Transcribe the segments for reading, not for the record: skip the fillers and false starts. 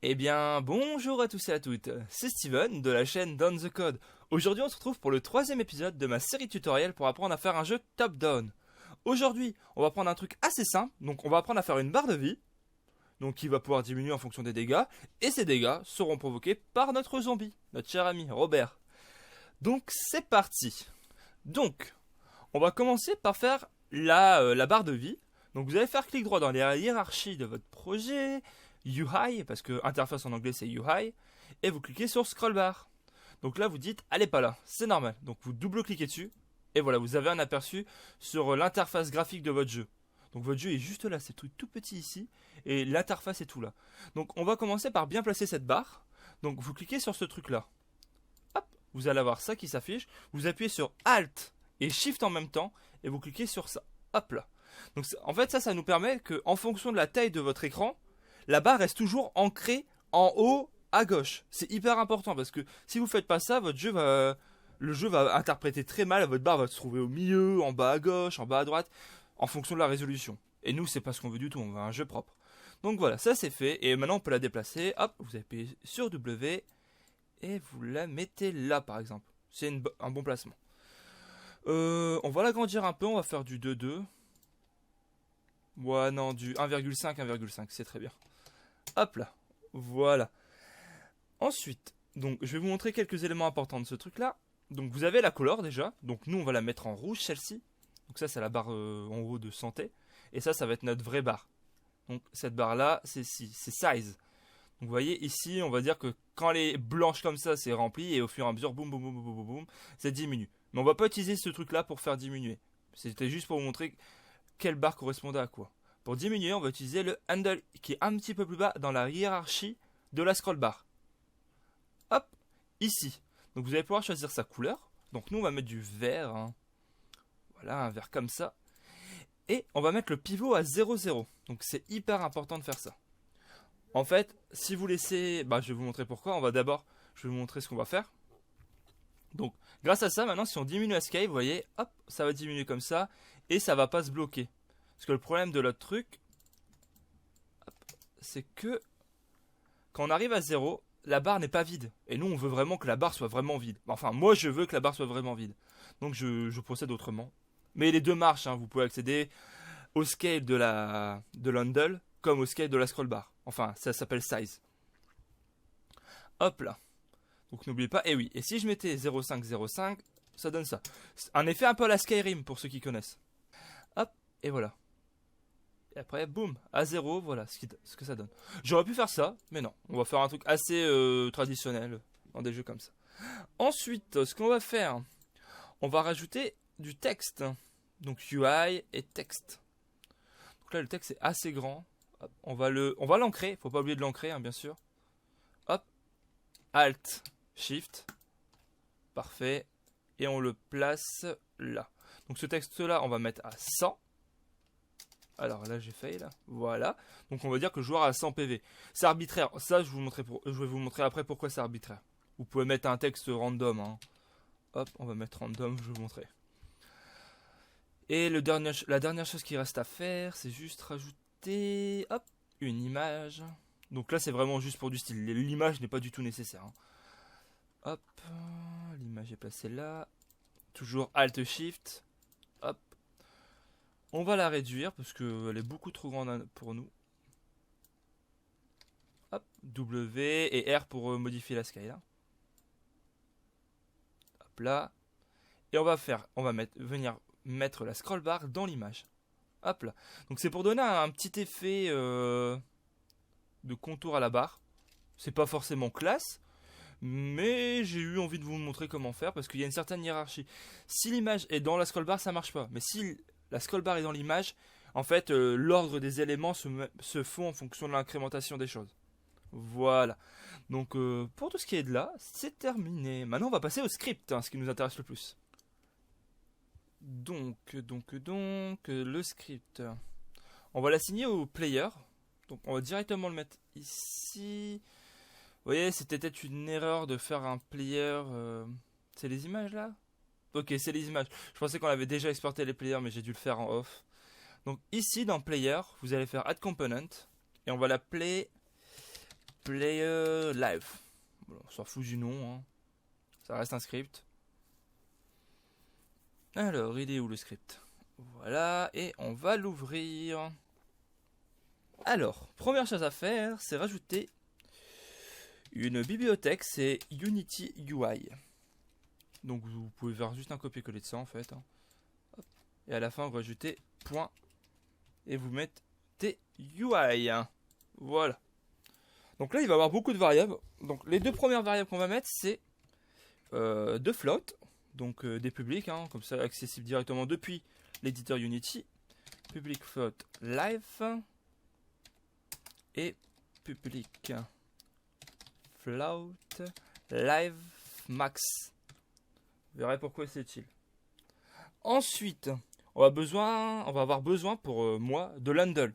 Eh bien, bonjour à tous et à toutes, c'est Steven de la chaîne Down the Code. Aujourd'hui, on se retrouve pour le troisième épisode de ma série tutoriel pour apprendre à faire un jeu top-down. Aujourd'hui, on va prendre un truc assez simple, donc on va apprendre à faire une barre de vie, donc qui va pouvoir diminuer en fonction des dégâts, et ces dégâts seront provoqués par notre zombie, notre cher ami Robert. Donc c'est parti. Donc, on va commencer par faire la barre de vie. Donc vous allez faire clic droit dans la hiérarchie de votre projet, UI, parce que interface en anglais c'est UI, et vous cliquez sur scroll bar. Donc là vous dites, elle est pas là, c'est normal. Donc vous double-cliquez dessus, et voilà, vous avez un aperçu sur l'interface graphique de votre jeu. Donc votre jeu est juste là, c'est tout petit ici, et l'interface est tout là. Donc on va commencer par bien placer cette barre. Donc vous cliquez sur ce truc là. Hop, vous allez avoir ça qui s'affiche. Vous appuyez sur Alt et Shift en même temps, et vous cliquez sur ça. Hop là. Donc en fait ça nous permet que en fonction de la taille de votre écran, la barre reste toujours ancrée en haut à gauche. C'est hyper important parce que si vous faites pas ça, le jeu va interpréter très mal. Votre barre va se trouver au milieu, en bas à gauche, en bas à droite, en fonction de la résolution. Et nous, c'est pas ce qu'on veut du tout. On veut un jeu propre. Donc voilà, ça c'est fait. Et maintenant, on peut la déplacer. Hop, vous appuyez sur W et vous la mettez là, par exemple. C'est un bon placement. On va l'agrandir un peu. On va faire du 2,2. Ouais, non, du 1,5, 1,5, c'est très bien. Hop là, voilà. Ensuite, donc je vais vous montrer quelques éléments importants de ce truc là. Donc vous avez la couleur déjà, donc nous on va la mettre en rouge celle-ci. Donc ça c'est la barre en haut de santé. Et ça va être notre vraie barre. Donc cette barre là c'est size. Donc vous voyez ici on va dire que quand elle est blanche comme ça c'est rempli et au fur et à mesure boum boum boum boum boum boum ça diminue. Mais on va pas utiliser ce truc là pour faire diminuer. C'était juste pour vous montrer quelle barre correspondait à quoi. Pour diminuer, on va utiliser le handle qui est un petit peu plus bas dans la hiérarchie de la scroll bar. Hop, ici. Donc vous allez pouvoir choisir sa couleur. Donc nous on va mettre du vert. Hein. Voilà, un vert comme ça. Et on va mettre le pivot à 0,0. Donc c'est hyper important de faire ça. En fait, si vous laissez... je vais vous montrer pourquoi. Je vais vous montrer ce qu'on va faire. Donc grâce à ça, maintenant si on diminue la scale, vous voyez, hop, ça va diminuer comme ça. Et ça va pas se bloquer. Parce que le problème de l'autre truc, c'est que quand on arrive à 0, la barre n'est pas vide. Et nous, on veut vraiment que la barre soit vraiment vide. Enfin, moi, je veux que la barre soit vraiment vide. Donc, je procède autrement. Mais les deux marchent. Hein. Vous pouvez accéder au scale de l'handle comme au scale de la scroll bar. Enfin, ça s'appelle size. Hop là. Donc, n'oubliez pas. Et oui. Et si je mettais 0,5, 0,5, ça donne ça. Un effet un peu à la Skyrim pour ceux qui connaissent. Hop. Et voilà. Et après, boum, à 0, voilà ce que ça donne. J'aurais pu faire ça, mais non. On va faire un truc assez traditionnel dans des jeux comme ça. Ensuite, ce qu'on va faire, on va rajouter du texte. Donc UI et texte. Donc là, le texte est assez grand. Hop, on va l'ancrer. Faut pas oublier de l'ancrer, hein, bien sûr. Hop, Alt, Shift. Parfait. Et on le place là. Donc ce texte-là, on va mettre à 100. Alors là j'ai failli là, voilà. Donc on va dire que le joueur a 100 PV. C'est arbitraire, ça je vais vous montrer après pourquoi c'est arbitraire. Vous pouvez mettre un texte random. Hein. Hop, on va mettre random, je vais vous montrer. Et la dernière chose qui reste à faire, c'est juste rajouter hop, une image. Donc là c'est vraiment juste pour du style, l'image n'est pas du tout nécessaire. Hein. Hop, l'image est placée là. Toujours Alt Shift. Hop. On va la réduire parce qu'elle est beaucoup trop grande pour nous. Hop, W et R pour modifier la scale. Hop là. Et on va venir mettre la scroll bar dans l'image. Hop là. Donc c'est pour donner un petit effet de contour à la barre. C'est pas forcément classe, mais j'ai eu envie de vous montrer comment faire parce qu'il y a une certaine hiérarchie. Si l'image est dans la scroll bar, ça marche pas. Mais si la scroll bar est dans l'image, en fait, l'ordre des éléments se font en fonction de l'incrémentation des choses. Voilà. Donc, pour tout ce qui est de là, c'est terminé. Maintenant, on va passer au script, hein, ce qui nous intéresse le plus. Donc, le script. On va l'assigner au player. Donc, on va directement le mettre ici. Vous voyez, c'était peut-être une erreur de faire un player. C'est les images là ? Ok, c'est les images. Je pensais qu'on avait déjà exporté les players, mais j'ai dû le faire en off. Donc ici, dans Player, vous allez faire Add Component. Et on va l'appeler player live. Bon, on s'en fout du nom, hein. Ça reste un script. Alors, il est où le script? Voilà, et on va l'ouvrir. Alors, première chose à faire, c'est rajouter une bibliothèque, c'est Unity UI. Donc vous pouvez faire juste un copier-coller de ça en fait. Hein. Et à la fin, vous rajoutez point et vous mettez UI. Voilà. Donc là, il va y avoir beaucoup de variables. Donc les deux premières variables qu'on va mettre, c'est de float, donc des publics, hein, comme ça accessible directement depuis l'éditeur Unity. Public float live et public float live max. Vous verrez pourquoi c'est utile. Ensuite, on va avoir besoin pour moi de l'handle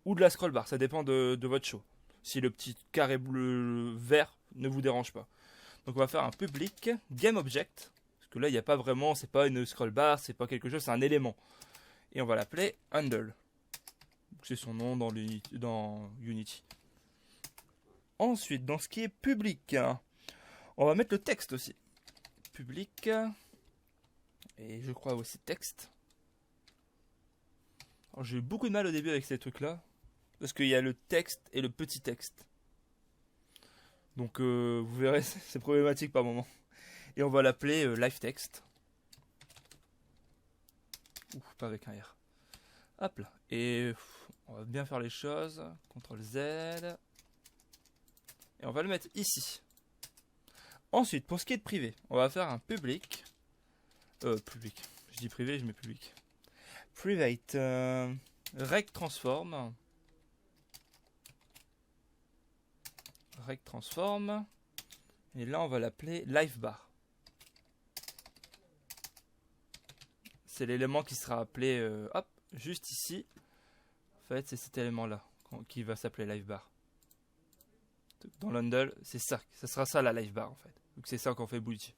ou de la scroll bar. Ça dépend de votre show. Si le petit carré bleu vert ne vous dérange pas. Donc on va faire un public game object. Parce que là, il n'y a pas vraiment, c'est pas une scroll bar, c'est pas quelque chose, c'est un élément. Et on va l'appeler handle. C'est son nom dans Unity. Ensuite, dans ce qui est public, on va mettre le texte aussi. Public. Et je crois aussi texte. J'ai eu beaucoup de mal au début avec ces trucs-là. Parce qu'il y a le texte et le petit texte. Donc vous verrez, c'est problématique par moment. Et on va l'appeler live text. Ouf, pas avec un R. Hop là. Et on va bien faire les choses. CTRL Z. Et on va le mettre ici. Ensuite, pour ce qui est de privé, on va faire un public. Public. Je dis privé, je mets public. Private. Rect transform. Rect transform. Et là, on va l'appeler live bar. C'est l'élément qui sera appelé hop, juste ici. En fait, c'est cet élément-là qui va s'appeler live bar. Dans l'handle, c'est ça. Ça sera ça la live bar en fait. Donc c'est ça qu'on fait bouger.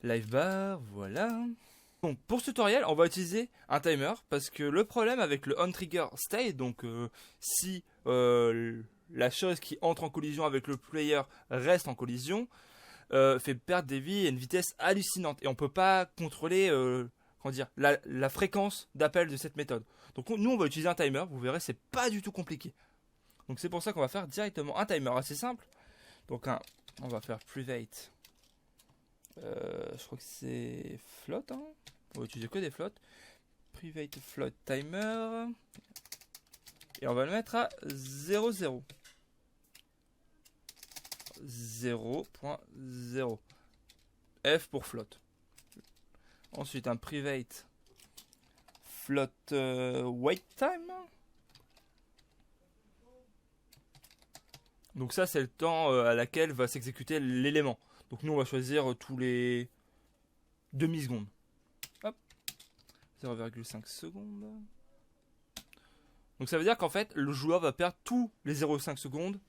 Live bar, voilà. Donc pour ce tutoriel, on va utiliser un timer parce que le problème avec le onTrigger state, donc si la chose qui entre en collision avec le player reste en collision, fait perdre des vies à une vitesse hallucinante et on peut pas contrôler comment dire, la fréquence d'appel de cette méthode. Donc nous on va utiliser un timer, vous verrez c'est pas du tout compliqué. Donc c'est pour ça qu'on va faire directement un timer assez simple. Donc on va faire private. Je crois que c'est float. Hein. On va utiliser que des floats. Private float timer. Et on va le mettre à 0,0. 0.0. F pour float. Ensuite un private float wait time. Donc ça c'est le temps à laquelle va s'exécuter l'élément. Donc nous on va choisir tous les demi-secondes. Hop. 0,5 secondes. Donc ça veut dire qu'en fait le joueur va perdre tous les 0,5 secondes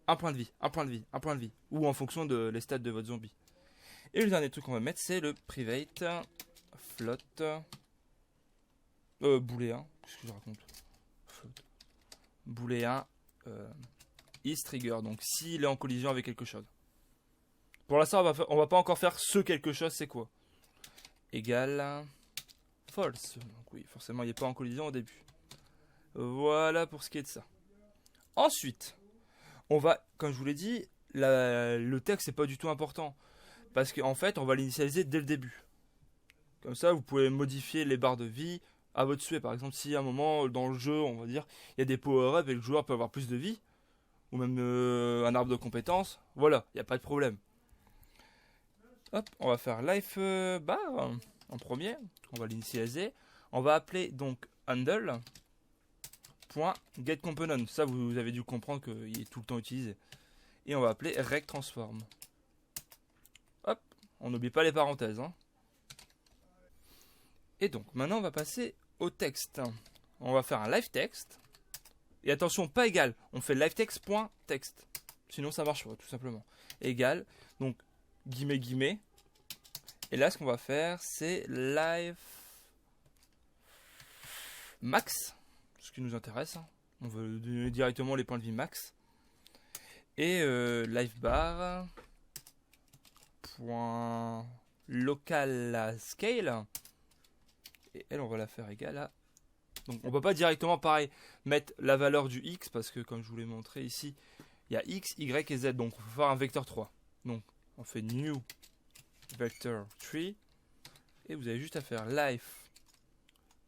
un point de vie, un point de vie, un point de vie. Ou en fonction de les stats de votre zombie. Et le dernier truc qu'on va mettre c'est le private float booléen. Qu'est-ce que je raconte? Float. Booléen is trigger. Donc s'il est en collision avec quelque chose. Pour l'instant, on va pas encore faire ce quelque chose, c'est quoi? Égal false. Donc oui, forcément, il n'est pas en collision au début. Voilà pour ce qui est de ça. Ensuite, on va, comme je vous l'ai dit, le texte, c'est pas du tout important. Parce qu'en fait, on va l'initialiser dès le début. Comme ça, vous pouvez modifier les barres de vie à votre souhait. Par exemple, si à un moment, dans le jeu, on va dire, il y a des power-up et le joueur peut avoir plus de vie, ou même un arbre de compétences, voilà, il n'y a pas de problème. Hop, on va faire live bar en premier. On va l'initialiser. On va appeler donc handle.getComponent. Ça, vous avez dû comprendre qu'il est tout le temps utilisé. Et on va appeler rectTransform. Hop, on n'oublie pas les parenthèses. Hein. Et donc, maintenant, on va passer au texte. On va faire un live text. Et attention, pas égal. On fait livetext.text. Sinon, ça marche pas, tout simplement. Égal. Donc, guillemets, guillemets. Et là, ce qu'on va faire, c'est live max. Ce qui nous intéresse. On veut donner directement les points de vie max. Et livebar point local scale. Et elle, on va la faire égale à... Donc on peut pas directement pareil mettre la valeur du x parce que comme je vous l'ai montré ici, il y a x, y et z. Donc on peut faire un vecteur 3. Donc on fait new vector 3 et vous avez juste à faire life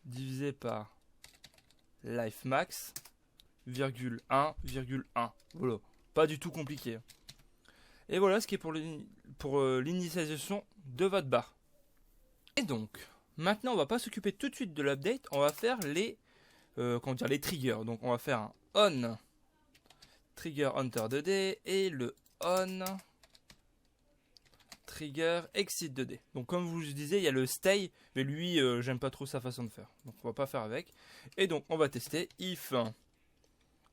divisé par life max virgule 1 virgule 1. Voilà, pas du tout compliqué. Et voilà ce qui est pour l'initialisation de votre barre. Et donc maintenant, on va pas s'occuper tout de suite de l'update, on va faire les les triggers. Donc on va faire un on trigger enter 2D et le on trigger exit 2D. Donc comme je vous disais, il y a le stay, mais lui j'aime pas trop sa façon de faire. Donc on va pas faire avec. Et donc on va tester if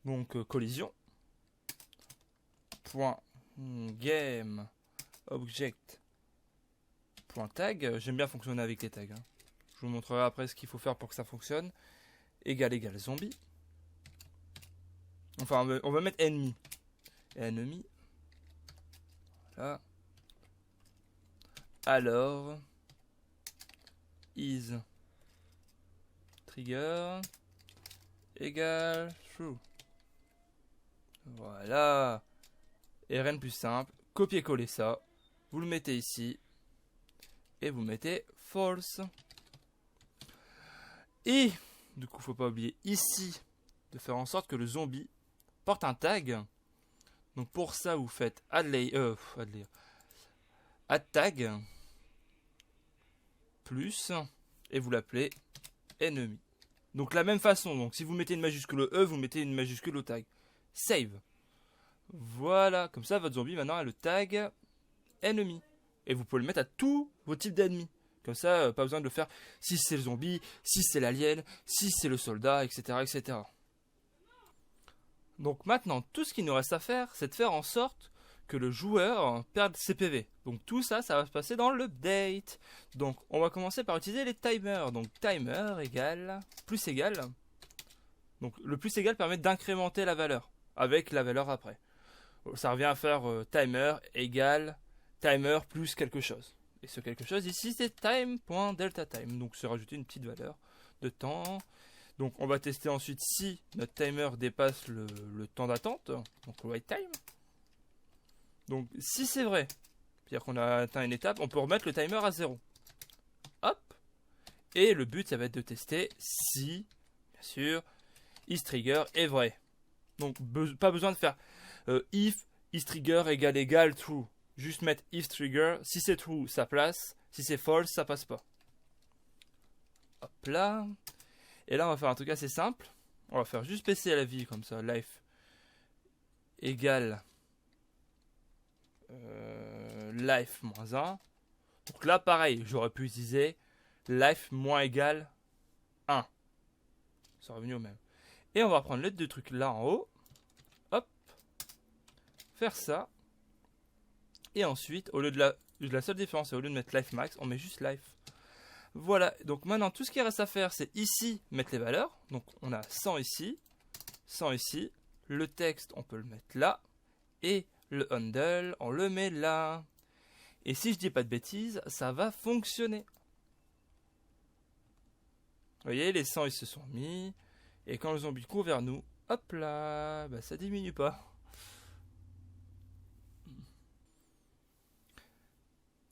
donc collision point game object point tag. J'aime bien fonctionner avec les tags. Je vous montrerai après ce qu'il faut faire pour que ça fonctionne. Égal zombie. Enfin, on va mettre ennemi. Ennemi. Voilà. Alors, is trigger égale true. Voilà. Et rien de plus simple. Copier-coller ça. Vous le mettez ici. Et vous mettez false. Et du coup, faut pas oublier ici de faire en sorte que le zombie porte un tag. Donc pour ça, vous faites add tag plus et vous l'appelez ennemi. Donc la même façon. Donc si vous mettez une majuscule E, vous mettez une majuscule au tag. Save. Voilà, comme ça votre zombie maintenant a le tag ennemi. Et vous pouvez le mettre à tous vos types d'ennemis. Comme ça, pas besoin de le faire si c'est le zombie, si c'est l'alien, si c'est le soldat, etc., etc. Donc maintenant, tout ce qu'il nous reste à faire, c'est de faire en sorte que le joueur perde ses PV. Donc tout ça, ça va se passer dans l'update. Donc on va commencer par utiliser les timers. Donc timer égale, plus égal. Donc le plus égal permet d'incrémenter la valeur avec la valeur après. Ça revient à faire timer égale timer plus quelque chose. Et ce quelque chose ici, c'est time.deltaTime. Donc c'est rajouter une petite valeur de temps. Donc on va tester ensuite si notre timer dépasse le temps d'attente. Donc le wait time. Donc si c'est vrai, c'est-à-dire qu'on a atteint une étape, on peut remettre le timer à 0. Hop. Et le but, ça va être de tester si, bien sûr, isTrigger est vrai. Donc pas besoin de faire if isTrigger égale true. Juste mettre if trigger, si c'est true, ça passe, si c'est false, ça passe pas. Hop là. Et là, on va faire un truc assez simple. On va faire juste baisser la vie comme ça, life égale life moins 1. Donc là, pareil, j'aurais pu utiliser life moins égal 1. C'est revenu au même. Et on va prendre les deux trucs là en haut. Hop. Faire ça. Et ensuite, au lieu de la seule différence, c'est au lieu de mettre life max, on met juste life. Voilà, donc maintenant tout ce qui reste à faire, c'est ici mettre les valeurs. Donc on a 100 ici, 100 ici. Le texte, on peut le mettre là. Et le handle, on le met là. Et si je dis pas de bêtises, ça va fonctionner. Vous voyez, les 100 ils se sont mis. Et quand le zombie court vers nous, hop là, bah, ça diminue pas.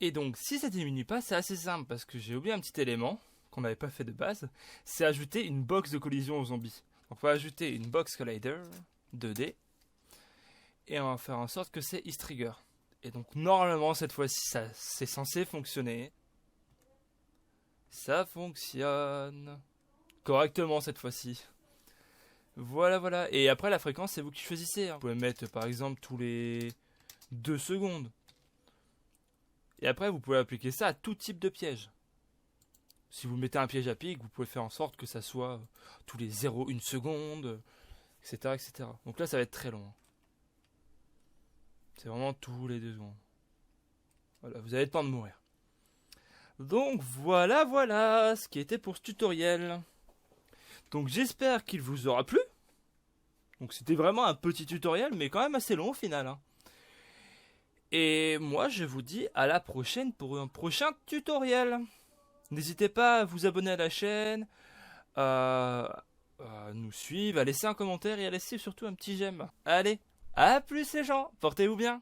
Et donc, si ça diminue pas, c'est assez simple parce que j'ai oublié un petit élément qu'on n'avait pas fait de base, c'est ajouter une box de collision aux zombies. Donc, on va ajouter une box collider 2D et on va faire en sorte que c'est isTrigger. Et donc, normalement, cette fois-ci, c'est censé fonctionner. Ça fonctionne correctement cette fois-ci. Voilà, voilà. Et après, la fréquence, c'est vous qui choisissez. Vous pouvez mettre, par exemple, tous les 2 secondes. Et après, vous pouvez appliquer ça à tout type de piège. Si vous mettez un piège à pic, vous pouvez faire en sorte que ça soit tous les 0,1 seconde, etc., etc. Donc là, ça va être très long. C'est vraiment tous les 2 secondes. Voilà, vous avez le temps de mourir. Donc voilà, voilà ce qui était pour ce tutoriel. Donc j'espère qu'il vous aura plu. Donc c'était vraiment un petit tutoriel, mais quand même assez long au final, hein. Et moi, je vous dis à la prochaine pour un prochain tutoriel. N'hésitez pas à vous abonner à la chaîne, à nous suivre, à laisser un commentaire et à laisser surtout un petit j'aime. Allez, à plus les gens, portez-vous bien.